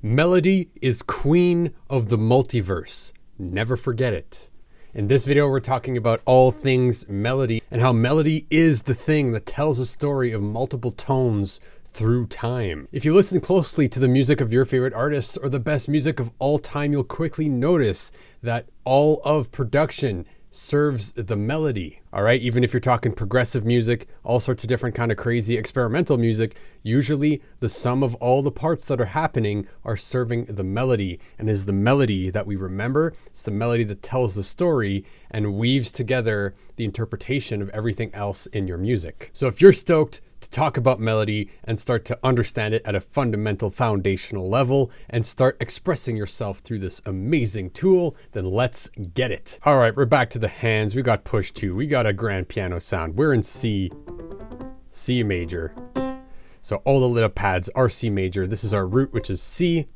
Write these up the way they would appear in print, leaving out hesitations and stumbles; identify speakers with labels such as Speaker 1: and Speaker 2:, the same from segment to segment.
Speaker 1: Melody is queen of the multiverse. Never forget it. In this video, we're talking about all things melody and how melody is the thing that tells a story of multiple tones through time. If you listen closely to the music of your favorite artists or the best music of all time, you'll quickly notice that all of production serves the melody. All right, even if you're talking progressive music, all sorts of different kind of crazy experimental music, usually the sum of all the parts that are happening are serving the melody, and is the melody that we remember. It's the melody that tells the story and weaves together the interpretation of everything else in your music. So if you're stoked to talk about melody and start to understand it at a fundamental foundational level and start expressing yourself through this amazing tool, then let's get it. All right, we're back to the hands. We got push 2. We got a grand piano sound. We're in C major. So all the little pads are C major. This is our root, which is C.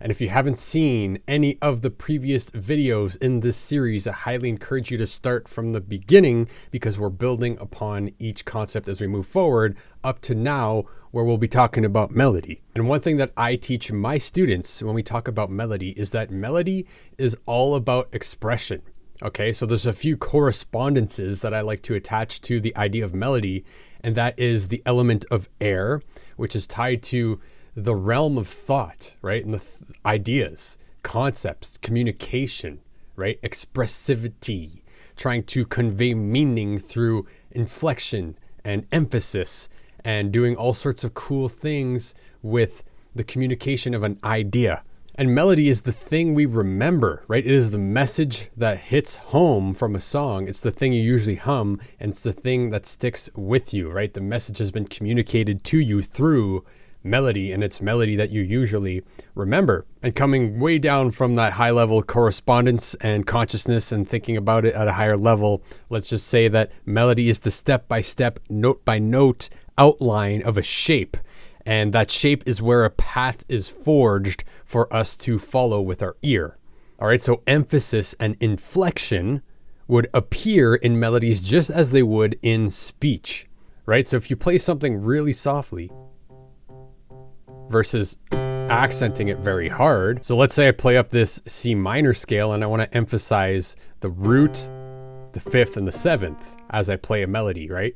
Speaker 1: And if you haven't seen any of the previous videos in this series, I highly encourage you to start from the beginning, because we're building upon each concept as we move forward up to now, where we'll be talking about melody. And one thing that I teach my students when we talk about melody is that melody is all about expression. Okay, so there's a few correspondences that I like to attach to the idea of melody, and that is the element of air, which is tied to the realm of thought, right? And the ideas, concepts, communication, right? Expressivity, trying to convey meaning through inflection and emphasis, and doing all sorts of cool things with the communication of an idea. And melody is the thing we remember, right? It is the message that hits home from a song. It's the thing you usually hum, and it's the thing that sticks with you, right? The message has been communicated to you through melody, and it's melody that you usually remember. And coming way down from that high level correspondence and consciousness and thinking about it at a higher level, let's just say that melody is the step-by-step, note-by-note outline of a shape. And that shape is where a path is forged for us to follow with our ear. All right, so emphasis and inflection would appear in melodies just as they would in speech, right? So if you play something really softly versus accenting it very hard. So let's say I play up this C minor scale and I want to emphasize the root, the 5th, and the 7th as I play a melody, right?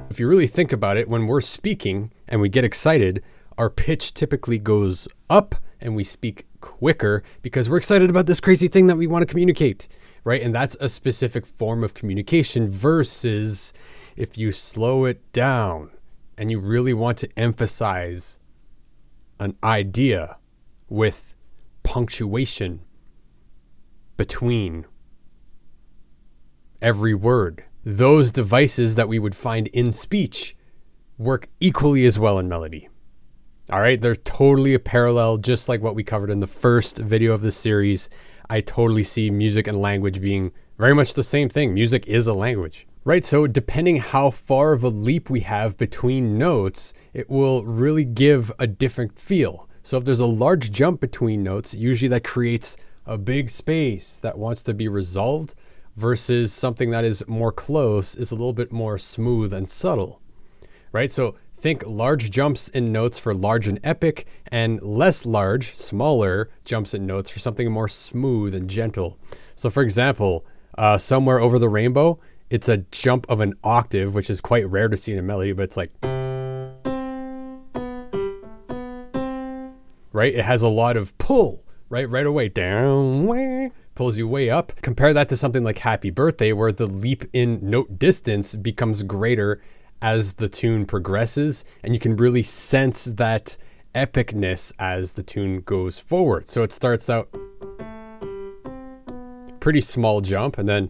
Speaker 1: If you really think about it, when we're speaking and we get excited, our pitch typically goes up and we speak quicker because we're excited about this crazy thing that we want to communicate, right? And that's a specific form of communication, versus if you slow it down and you really want to emphasize an idea with punctuation between every word. Those devices that we would find in speech work equally as well in melody. All right, they're totally a parallel, just like what we covered in the first video of this series. I totally see music and language being very much the same thing. Music is a language, right? So depending how far of a leap we have between notes, it will really give a different feel. So if there's a large jump between notes, usually that creates a big space that wants to be resolved, versus something that is more close is a little bit more smooth and subtle, right? So think large jumps in notes for large and epic, and less large, smaller jumps in notes for something more smooth and gentle. So for example, Somewhere Over the Rainbow, it's a jump of an octave, which is quite rare to see in a melody, but it's like, right? It has a lot of pull, right away, down, pulls you way up. Compare that to something like Happy Birthday, where the leap in note distance becomes greater as the tune progresses, and you can really sense that epicness as the tune goes forward. So it starts out pretty small jump, and then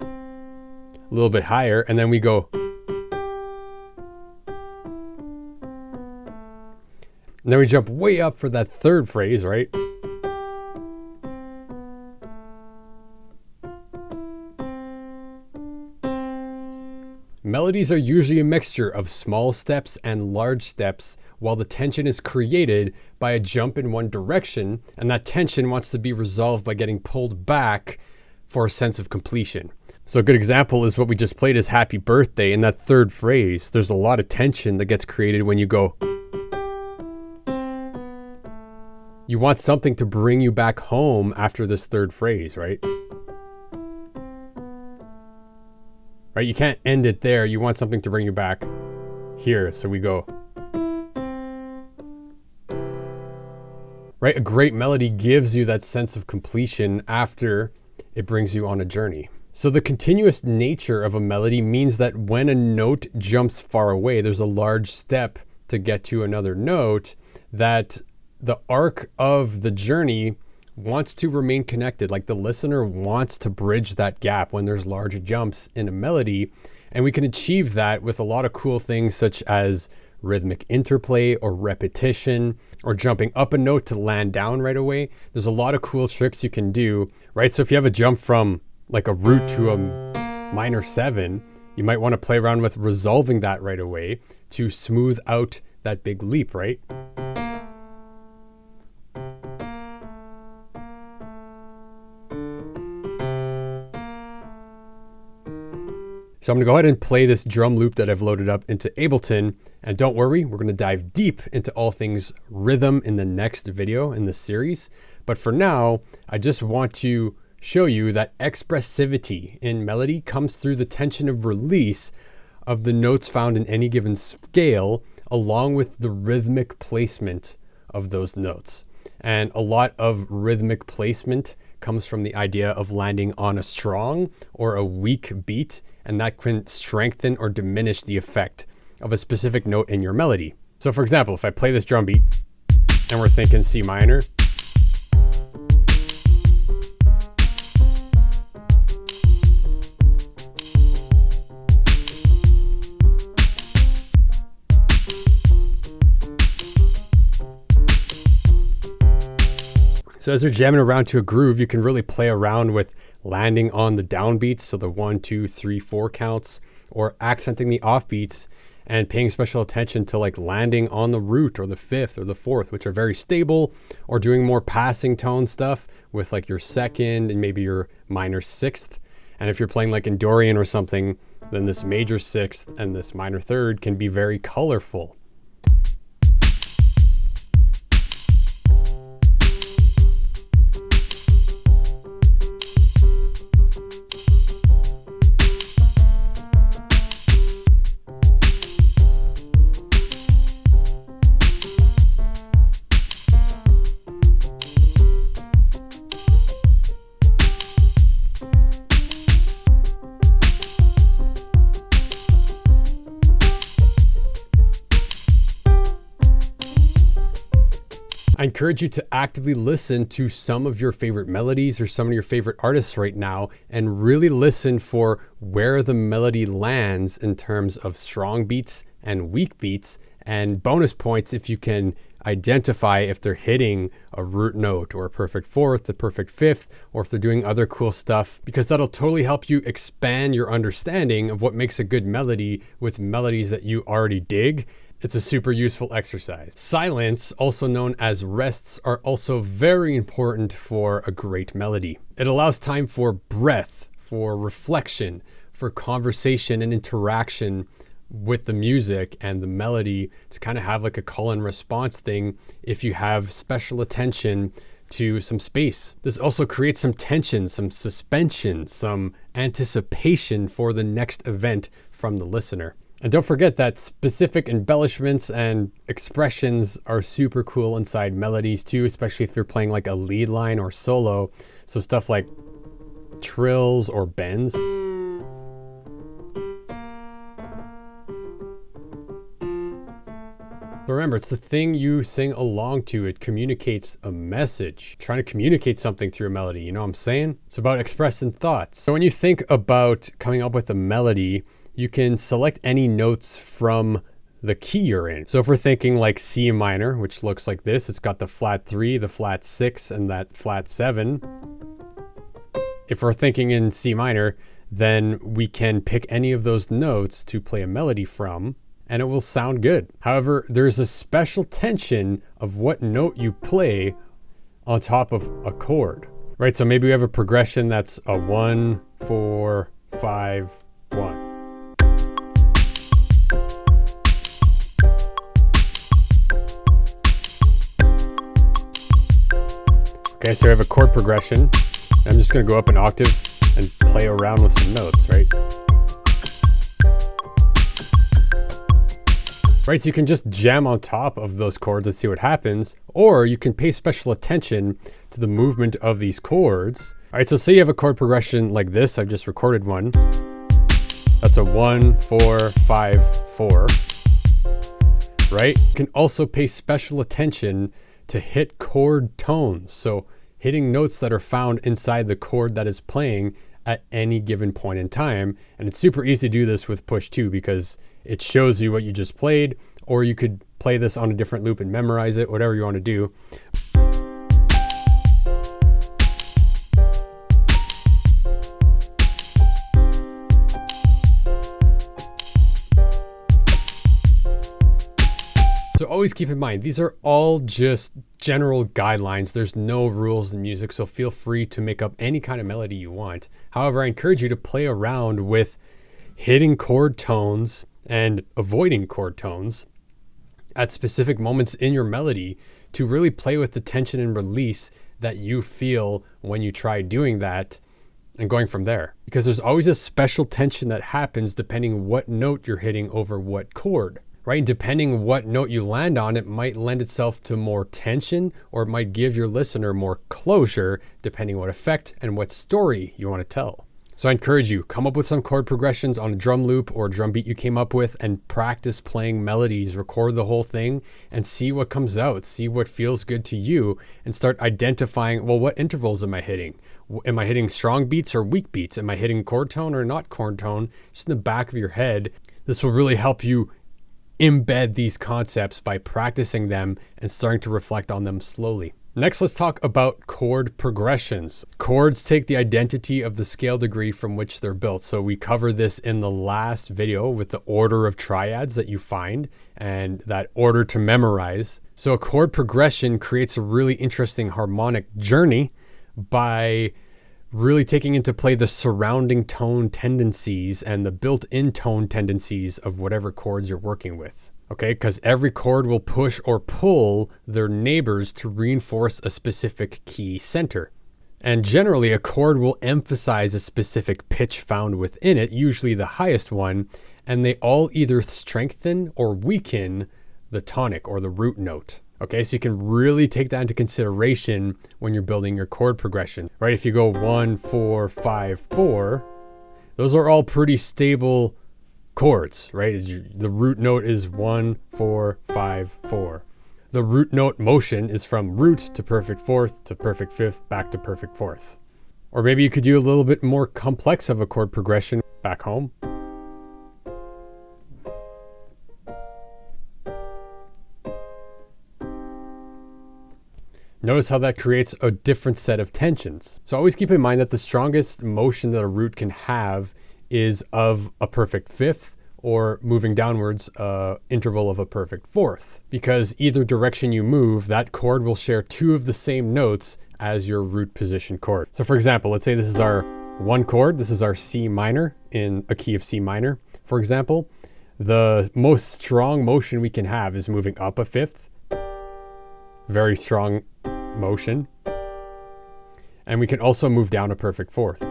Speaker 1: a little bit higher, and then we go, and then we jump way up for that third phrase, right? Melodies are usually a mixture of small steps and large steps, while the tension is created by a jump in one direction, and that tension wants to be resolved by getting pulled back for a sense of completion. So a good example is what we just played is Happy Birthday. In that third phrase, there's a lot of tension that gets created when you go. You want something to bring you back home after this third phrase, right? Right? You can't end it there. You want something to bring you back here. So we go. Right? A great melody gives you that sense of completion after it brings you on a journey. So the continuous nature of a melody means that when a note jumps far away, there's a large step to get to another note, that the arc of the journey wants to remain connected. Like the listener wants to bridge that gap when there's large jumps in a melody. And we can achieve that with a lot of cool things such as rhythmic interplay or repetition or jumping up a note to land down right away. There's a lot of cool tricks you can do, right? So if you have a jump from like a root to a minor 7, you might want to play around with resolving that right away to smooth out that big leap, right? So I'm going to go ahead and play this drum loop that I've loaded up into Ableton. And don't worry, we're going to dive deep into all things rhythm in the next video in this series. But for now, I just want to show you that expressivity in melody comes through the tension of release of the notes found in any given scale, along with the rhythmic placement of those notes. And a lot of rhythmic placement comes from the idea of landing on a strong or a weak beat, and that can strengthen or diminish the effect of a specific note in your melody. So for example, if I play this drum beat and we're thinking C minor, so as you're jamming around to a groove, you can really play around with landing on the downbeats, so the 1, 2, 3, 4 counts, or accenting the offbeats and paying special attention to like landing on the root or the 5th or the 4th, which are very stable, or doing more passing tone stuff with like your 2nd and maybe your minor 6th. And if you're playing like in Dorian or something, then this major 6th and this minor 3rd can be very colorful. I encourage you to actively listen to some of your favorite melodies or some of your favorite artists right now and really listen for where the melody lands in terms of strong beats and weak beats, and bonus points if you can identify if they're hitting a root note or a perfect 4th, a perfect 5th, or if they're doing other cool stuff, because that'll totally help you expand your understanding of what makes a good melody with melodies that you already dig. It's a super useful exercise. Silence, also known as rests, are also very important for a great melody. It allows time for breath, for reflection, for conversation and interaction with the music and the melody, to kind of have like a call and response thing if you have special attention to some space. This also creates some tension, some suspension, some anticipation for the next event from the listener. And don't forget that specific embellishments and expressions are super cool inside melodies too, especially if you're playing like a lead line or solo. So stuff like trills or bends. But remember, it's the thing you sing along to. It communicates a message, trying to communicate something through a melody. You know what I'm saying? It's about expressing thoughts. So when you think about coming up with a melody, you can select any notes from the key you're in. So if we're thinking like C minor, which looks like this, it's got the flat 3, the flat 6, and that flat 7. If we're thinking in C minor, then we can pick any of those notes to play a melody from, and it will sound good. However, there's a special tension of what note you play on top of a chord, right? So maybe we have a progression that's a 1, 4, 5, 1. Okay, so we have a chord progression. I'm just gonna go up an octave and play around with some notes, right? Right, so you can just jam on top of those chords and see what happens, or you can pay special attention to the movement of these chords. All right, so say you have a chord progression like this. I've just recorded one. That's a 1, 4, 5, 4, right? You can also pay special attention to hit chord tones. So hitting notes that are found inside the chord that is playing at any given point in time. And it's super easy to do this with push 2 because it shows you what you just played, or you could play this on a different loop and memorize it, whatever you want to do. So always keep in mind, these are all just general guidelines. There's no rules in music, so feel free to make up any kind of melody you want. However, I encourage you to play around with hitting chord tones and avoiding chord tones at specific moments in your melody to really play with the tension and release that you feel when you try doing that and going from there. Because there's always a special tension that happens depending what note you're hitting over what chord. Right? And depending what note you land on, it might lend itself to more tension, or it might give your listener more closure, depending what effect and what story you want to tell. So I encourage you, come up with some chord progressions on a drum loop or drum beat you came up with and practice playing melodies, record the whole thing and see what comes out, see what feels good to you, and start identifying, well, what intervals am I hitting? Am I hitting strong beats or weak beats? Am I hitting chord tone or not chord tone? Just in the back of your head. This will really help you embed these concepts by practicing them and starting to reflect on them slowly. Next, let's talk about chord progressions. Chords take the identity of the scale degree from which they're built. So we covered this in the last video with the order of triads that you find and that order to memorize. So a chord progression creates a really interesting harmonic journey by really taking into play the surrounding tone tendencies and the built-in tone tendencies of whatever chords you're working with. Okay, because every chord will push or pull their neighbors to reinforce a specific key center. And generally, a chord will emphasize a specific pitch found within it, usually the highest one, and they all either strengthen or weaken the tonic or the root note. Okay, so you can really take that into consideration when you're building your chord progression, right? If you go 1, 4, 5, 4, those are all pretty stable chords, right? The root note is 1, 4, 5, 4. The root note motion is from root to perfect fourth to perfect fifth, back to perfect fourth. Or maybe you could do a little bit more complex of a chord progression back home. Notice how that creates a different set of tensions. So always keep in mind that the strongest motion that a root can have is of a perfect fifth, or moving downwards, interval of a perfect fourth. Because either direction you move, that chord will share two of the same notes as your root position chord. So for example, let's say this is our one chord. This is our C minor in a key of C minor. For example, the most strong motion we can have is moving up a fifth. Very strong motion. And we can also move down a perfect fourth.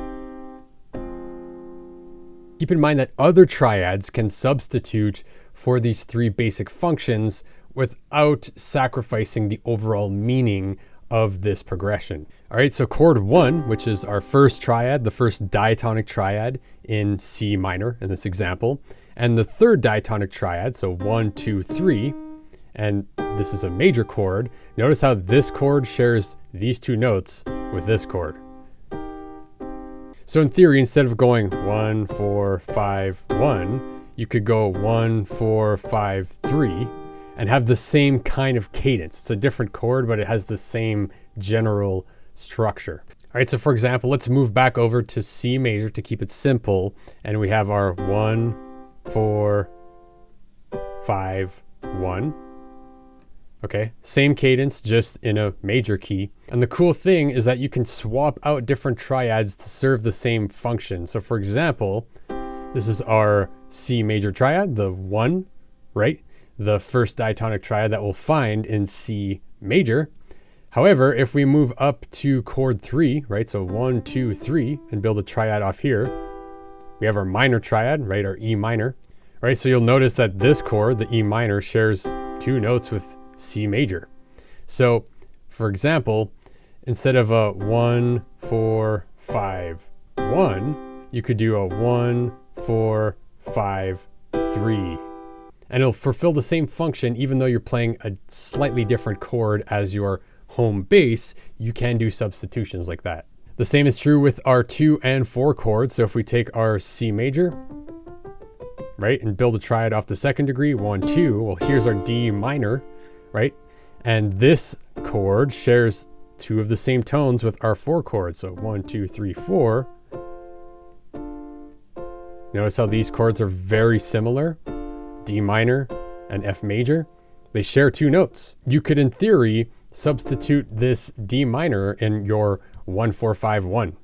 Speaker 1: Keep in mind that other triads can substitute for these three basic functions without sacrificing the overall meaning of this progression. All right, so chord 1, which is our first triad, the first diatonic triad in C minor in this example, and the third diatonic triad, so 1, 2, 3, and this is a major chord. Notice how this chord shares these two notes with this chord. So in theory, instead of going 1, 4, 5, 1, you could go 1, 4, 5, 3, and have the same kind of cadence. It's a different chord, but it has the same general structure. All right, so for example, let's move back over to C major to keep it simple. And we have our 1, 4, 5, 1. Okay, same cadence, just in a major key. And the cool thing is that you can swap out different triads to serve the same function. So for example, this is our C major triad, the 1, right? The first diatonic triad that we'll find in C major. However, if we move up to chord 3, right? So 1, 2, 3, and build a triad off here, we have our minor triad, right? Our E minor, right? So you'll notice that this chord, the E minor, shares 2 notes with C major. So for example, instead of a 1, 4, 5, 1, you could do a 1, 4, 5, 3. And it'll fulfill the same function even though you're playing a slightly different chord as your home bass. You can do substitutions like that. The same is true with our 2 and 4 chords. So if we take our C major, right, and build a triad off the second degree, 1, 2, well, here's our D minor, right? And this chord shares 2 of the same tones with our 4 chords. So 1, 2, 3, 4. Notice how these chords are very similar, D minor and F major. They share 2 notes. You could, in theory, substitute this D minor in your 1, 4, 5, 1.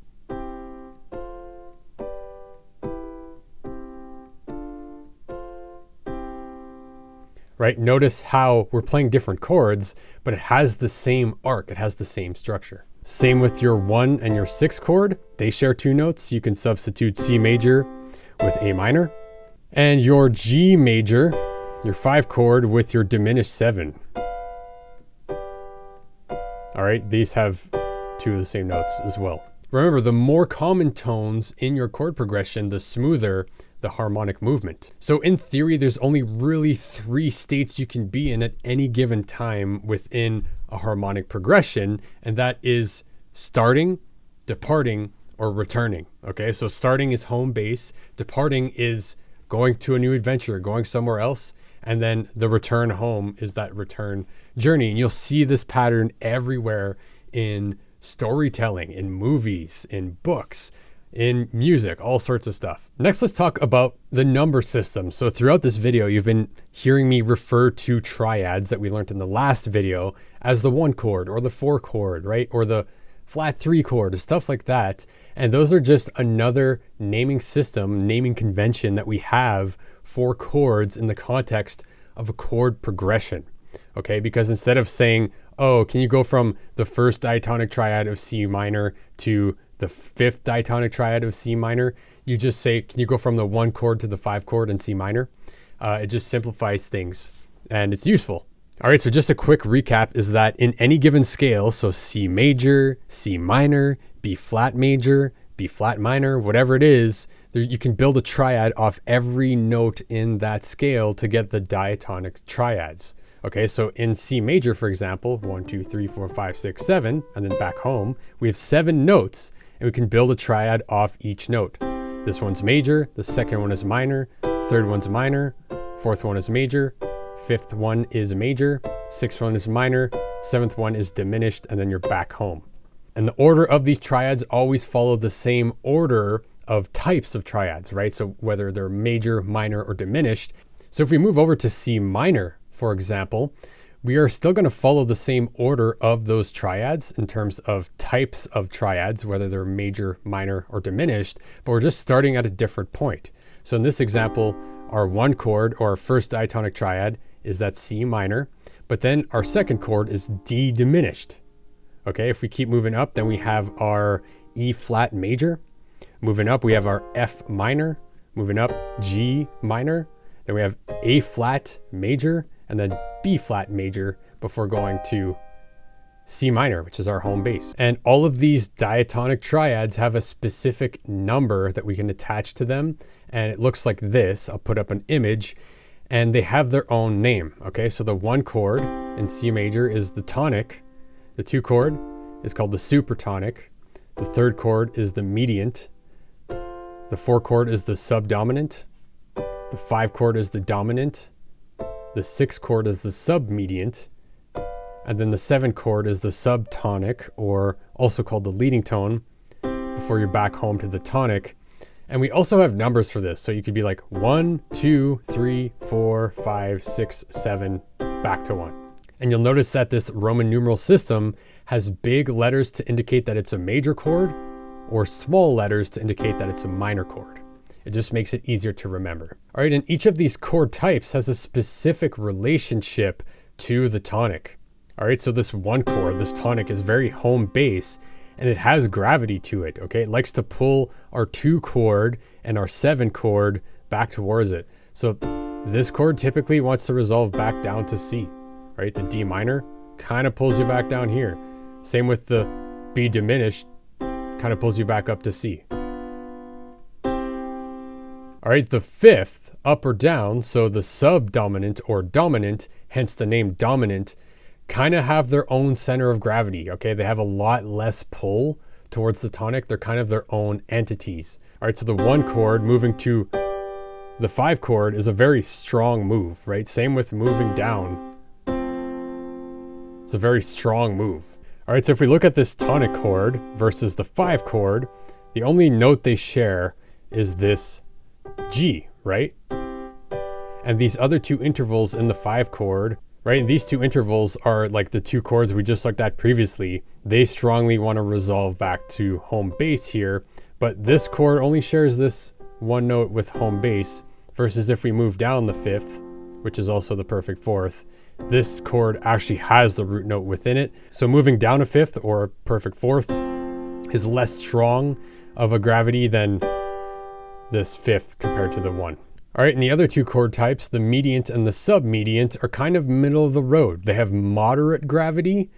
Speaker 1: Right? Notice how we're playing different chords, but it has the same arc. It has the same structure. Same with your 1 and your 6 chord. They share 2 notes. You can substitute C major with A minor. And your G major, your 5 chord, with your diminished 7. All right, these have 2 of the same notes as well. Remember, the more common tones in your chord progression, the smoother the harmonic movement. So in theory, there's only really 3 states you can be in at any given time within a harmonic progression, and that is starting, departing, or returning. Okay, so starting is home base, departing is going to a new adventure, going somewhere else, and then the return home is that return journey. And you'll see this pattern everywhere in storytelling, in movies, in books, in music, all sorts of stuff. Next, let's talk about the number system. So throughout this video, you've been hearing me refer to triads that we learned in the last video as the 1 chord or the 4 chord, right? Or the flat 3 chord, stuff like that. And those are just another naming system, naming convention that we have for chords in the context of a chord progression. Okay, because instead of saying, oh, can you go from the first diatonic triad of C minor to the 5th diatonic triad of C minor, you just say, can you go from the 1 chord to the 5 chord in C minor? It just simplifies things and it's useful. All right, so just a quick recap is that in any given scale, so C major, C minor, B flat major, B flat minor, whatever it is, you can build a triad off every note in that scale to get the diatonic triads. Okay, so in C major, for example, 1, 2, 3, 4, 5, 6, 7, and then back home, we have 7 notes, and we can build a triad off each note. This one's major, the second one is minor, third one's minor, fourth one is major, fifth one is major, sixth one is minor, seventh one is diminished, and then you're back home. And the order of these triads always follow the same order of types of triads, right? So whether they're major, minor, or diminished. So if we move over to C minor, for example, we are still going to follow the same order of those triads in terms of types of triads, whether they're major, minor, or diminished, but we're just starting at a different point. So in this example, our 1 chord or our first diatonic triad is that C minor, but then our second chord is D diminished. Okay, if we keep moving up, then we have our E flat major. Moving up, we have our F minor. Moving up, G minor. Then we have A flat major, and then B flat major before going to C minor, which is our home bass. And all of these diatonic triads have a specific number that we can attach to them. And it looks like this. I'll put up an image and they have their own name. Okay, so the 1 chord in C major is the tonic. The 2 chord is called the supertonic. The 3rd chord is the mediant. The 4 chord is the subdominant. The 5 chord is the dominant. The 6 chord is the submediant. And then the 7 chord is the subtonic, or also called the leading tone, before you're back home to the tonic. And we also have numbers for this. So you could be like 1, 2, 3, 4, 5, 6, 7, back to 1. And you'll notice that this Roman numeral system has big letters to indicate that it's a major chord, or small letters to indicate that it's a minor chord. It just makes it easier to remember. All right, and each of these chord types has a specific relationship to the tonic. All right, so this 1 chord, this tonic, is very home bass, and it has gravity to it, okay? It likes to pull our 2 chord and our 7 chord back towards it. So this chord typically wants to resolve back down to C, right? The D minor kind of pulls you back down here. Same with the B diminished, kind of pulls you back up to C. All right, the 5th, up or down, so the subdominant or dominant, hence the name dominant, kind of have their own center of gravity, okay? They have a lot less pull towards the tonic. They're kind of their own entities. All right, so the 1 chord moving to the 5 chord is a very strong move, right? Same with moving down. It's a very strong move. All right, so if we look at this tonic chord versus the 5 chord, the only note they share is this G, right? And these other 2 intervals in the 5 chord, right? And these 2 intervals are like the 2 chords we just looked at previously. They strongly want to resolve back to home bass here, but this chord only shares this 1 note with home bass, versus if we move down the 5th, which is also the perfect 4th, this chord actually has the root note within it. So moving down a 5th or a perfect 4th is less strong of a gravity than this 5th compared to the 1. All right, and the other 2 chord types, the mediant and the submediant, are kind of middle of the road. They have moderate gravity,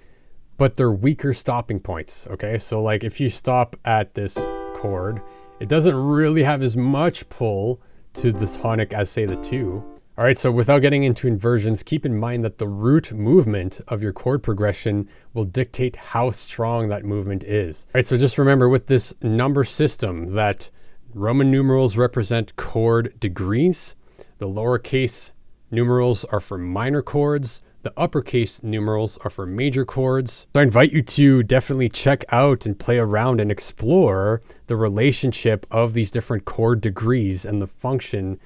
Speaker 1: but they're weaker stopping points, okay? So like if you stop at this chord, it doesn't really have as much pull to the tonic as say the 2. All right, so without getting into inversions, keep in mind that the root movement of your chord progression will dictate how strong that movement is. All right, so just remember with this number system that Roman numerals represent chord degrees. The lowercase numerals are for minor chords. The uppercase numerals are for major chords. So I invite you to definitely check out and play around and explore the relationship of these different chord degrees and the function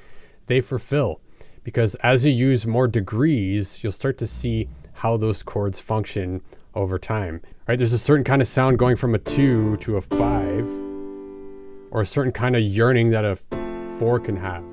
Speaker 1: they fulfill. Because as you use more degrees, you'll start to see how those chords function over time. Right? There's a certain kind of sound going from a 2 to a 5, or a certain kind of yearning that a 4 can have.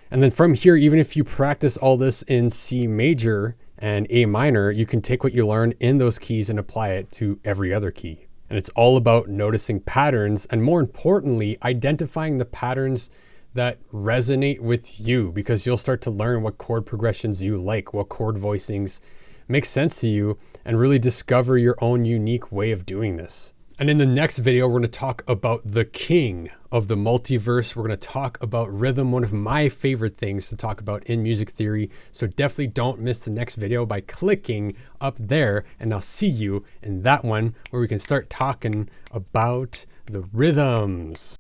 Speaker 1: And then from here, even if you practice all this in C major and A minor, you can take what you learned in those keys and apply it to every other key. And it's all about noticing patterns, and more importantly, identifying the patterns that resonate with you, because you'll start to learn what chord progressions you like, what chord voicings make sense to you, and really discover your own unique way of doing this. And in the next video, we're going to talk about the king of the multiverse. We're going to talk about rhythm, one of my favorite things to talk about in music theory. So definitely don't miss the next video by clicking up there, and I'll see you in that one where we can start talking about the rhythms.